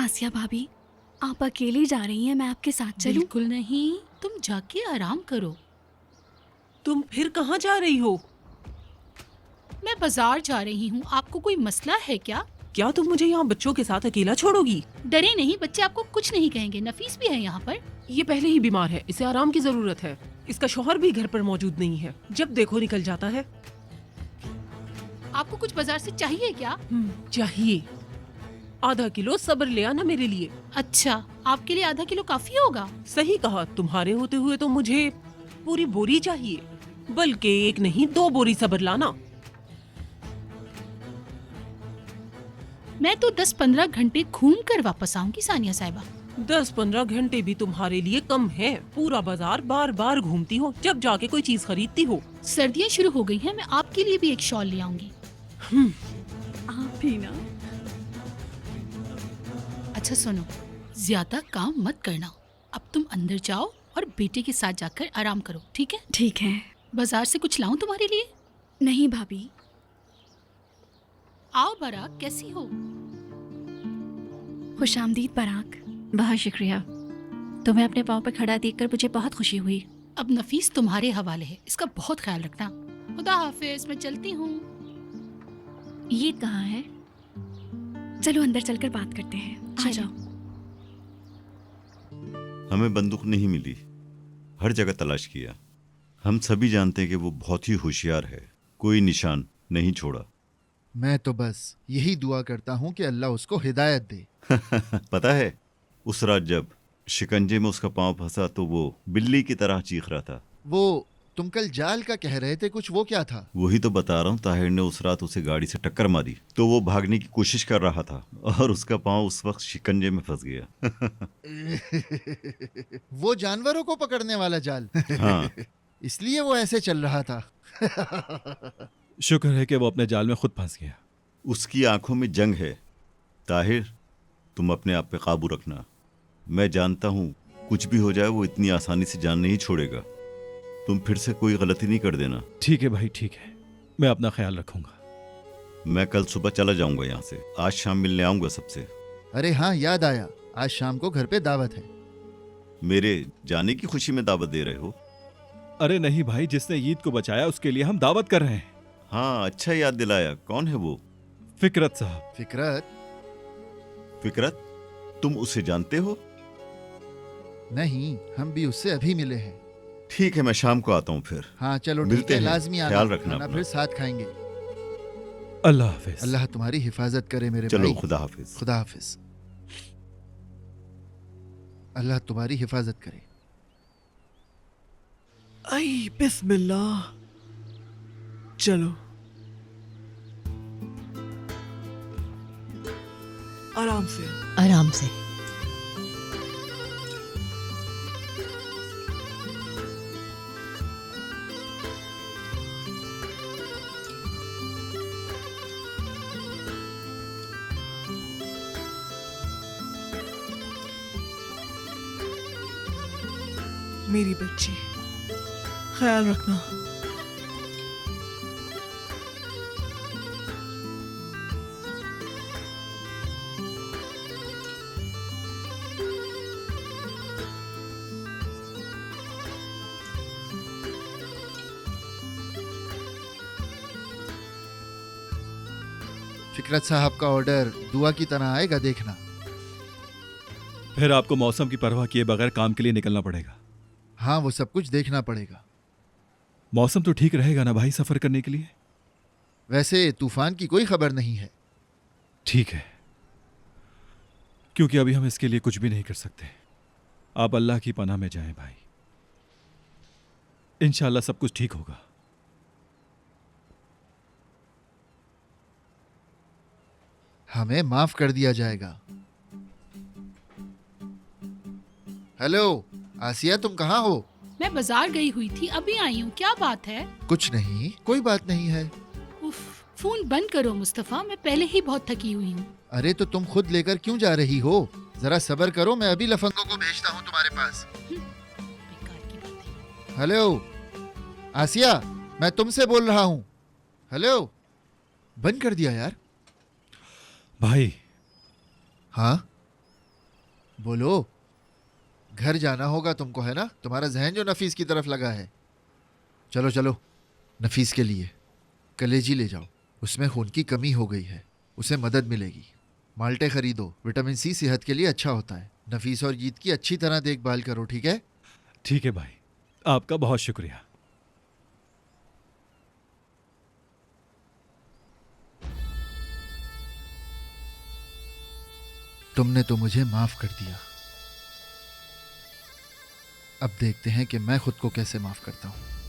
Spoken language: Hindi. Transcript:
आसिया भाभी, आप अकेली जा रही हैं, मैं आपके साथ चलूं? बिल्कुल नहीं, तुम जाके आराम करो। तुम फिर कहाँ जा रही हो? मैं बाजार जा रही हूँ। आपको कोई मसला है क्या? क्या तुम मुझे यहाँ बच्चों के साथ अकेला छोड़ोगी? डरे नहीं, बच्चे आपको कुछ नहीं कहेंगे। नफीस भी है यहाँ पर। ये पहले ही बीमार है, इसे आराम की जरूरत है। इसका शौहर भी घर पर मौजूद नहीं है, जब देखो निकल जाता है। आपको कुछ बाजार से चाहिए क्या? चाहिए। आधा किलो सब्र ले आना मेरे लिए। अच्छा, आपके लिए आधा किलो काफी होगा। सही कहा, तुम्हारे होते हुए तो मुझे पूरी बोरी चाहिए, बल्कि एक नहीं 2 बोरी सब्र लाना। मैं तो 10-15 घंटे घूम कर वापस आऊंगी सानिया साहिबा। 10-15 घंटे भी तुम्हारे लिए कम है। पूरा बाजार बार बार घूमती हो, जब जाके कोई चीज खरीदती हो। सर्दियाँ शुरू हो गई हैं, मैं आपके लिए भी एक शॉल ले आऊंगी। आप भी ना। अच्छा सुनो, ज्यादा काम मत करना। अब तुम अंदर जाओ और बेटे के साथ जाकर आराम करो, ठीक है? ठीक है। बाजार से कुछ लाऊं तुम्हारे लिए? नहीं भाभी। आओ बराक, कैसी हो? खुशामदीद पराग। बहुत शुक्रिया। तुम्हें अपने पाँव पे खड़ा देखकर मुझे बहुत खुशी हुई। अब नफीस तुम्हारे हवाले है, इसका बहुत ख्याल रखना। खुदा हाफिज, मैं चलती हूँ। ईद कहाँ है? चलो अंदर चलकर बात करते हैं, आ चलो। जाओ। हमें बंदूक नहीं मिली, हर जगह तलाश किया। हम सभी जानते हैं कि वो बहुत ही होशियार है, कोई निशान नहीं छोड़ा। मैं तो बस यही दुआ करता हूँ कि अल्लाह उसको हिदायत दे। पता है, उस रात जब शिकंजे में उसका पांव फंसा तो वो बिल्ली की तरह चीख रहा था। वो तुम कल जाल का कह रहे थे, कुछ वो क्या था? वही तो बता रहा हूँ, ताहिर ने उस रात उसे गाड़ी से टक्कर मारी तो वो भागने की कोशिश कर रहा था और उसका पांव उस वक्त शिकंजे में फंस गया। वो जानवरों को पकड़ने वाला जाल। हाँ, इसलिए वो ऐसे चल रहा था। शुक्र है कि वो अपने जाल में खुद फंस गया। उसकी आंखों में जंग है। ताहिर, तुम अपने आप पे काबू रखना। मैं जानता हूँ कुछ भी हो जाए वो इतनी आसानी से जान नहीं छोड़ेगा। तुम फिर से कोई गलती नहीं कर देना। ठीक है भाई, ठीक है, मैं अपना ख्याल रखूंगा। मैं कल सुबह चला जाऊंगा यहाँ से, आज शाम मिलने आऊंगा सबसे। अरे हाँ, याद आया, आज शाम को घर पे दावत है। मेरे जाने की खुशी में दावत दे रहे हो? अरे नहीं भाई, जिसने ईद को बचाया उसके लिए हम दावत कर रहे हैं। हाँ, अच्छा याद दिलाया। कौन है वो? फिकरत साहब। फिकरत? फिकरत, तुम उसे जानते हो? नहीं, हम भी उससे अभी मिले हैं। ठीक है, मैं शाम को आता हूँ फिर। हाँ चलो ठीक मिलते है, हैं। लाजमी आना, ख्याल रखना वरना अपना। फिर साथ खाएंगे। अल्लाह हाफिज। अल्लाह तुम्हारी हिफाजत करे मेरे चलो, भाई। खुदा हाफिज। खुदा हाफिज। अल्लाह तुम्हारी हिफाजत करे। आई बिस्मिल्लाह। चलो आराम से। आराम से। मेरी बच्ची, ख्याल रखना। फिकरत साहब का ऑर्डर दुआ की तरह आएगा, देखना। फिर आपको मौसम की परवाह किए बगैर काम के लिए निकलना पड़ेगा। हाँ, वो सब कुछ देखना पड़ेगा। मौसम तो ठीक रहेगा ना भाई सफर करने के लिए? वैसे तूफान की कोई खबर नहीं है। ठीक है, क्योंकि अभी हम इसके लिए कुछ भी नहीं कर सकते। आप अल्लाह की पनाह में जाएं भाई, इंशाल्लाह सब कुछ ठीक होगा। हमें माफ कर दिया जाएगा। हेलो आसिया, तुम कहाँ हो? मैं बाजार गई हुई थी, अभी आई हूँ। क्या बात है? कुछ नहीं, कोई बात नहीं है। उफ, फोन बंद करो मुस्तफा, मैं पहले ही बहुत थकी हुई हूँ। अरे तो तुम खुद लेकर क्यों जा रही हो? जरा सब्र करो, मैं अभी लफंगों को भेजता हूँ तुम्हारे पास। बेकार की बातें। हेलो आसिया, मैं तुमसे बोल रहा हूँ। हेलो, बंद कर दिया यार। भाई, हाँ बोलो। घर जाना होगा तुमको, है ना? तुम्हारा जहन जो नफीस की तरफ लगा है। चलो चलो, नफीस के लिए कलेजी ले जाओ, उसमें खून की कमी हो गई है, उसे मदद मिलेगी। माल्टे खरीदो, विटामिन सी सेहत के लिए अच्छा होता है। नफीस और गीत की अच्छी तरह देखभाल करो, ठीक है? ठीक है भाई, आपका बहुत शुक्रिया। तुमने तो मुझे माफ कर दिया, अब देखते हैं कि मैं खुद को कैसे माफ करता हूं।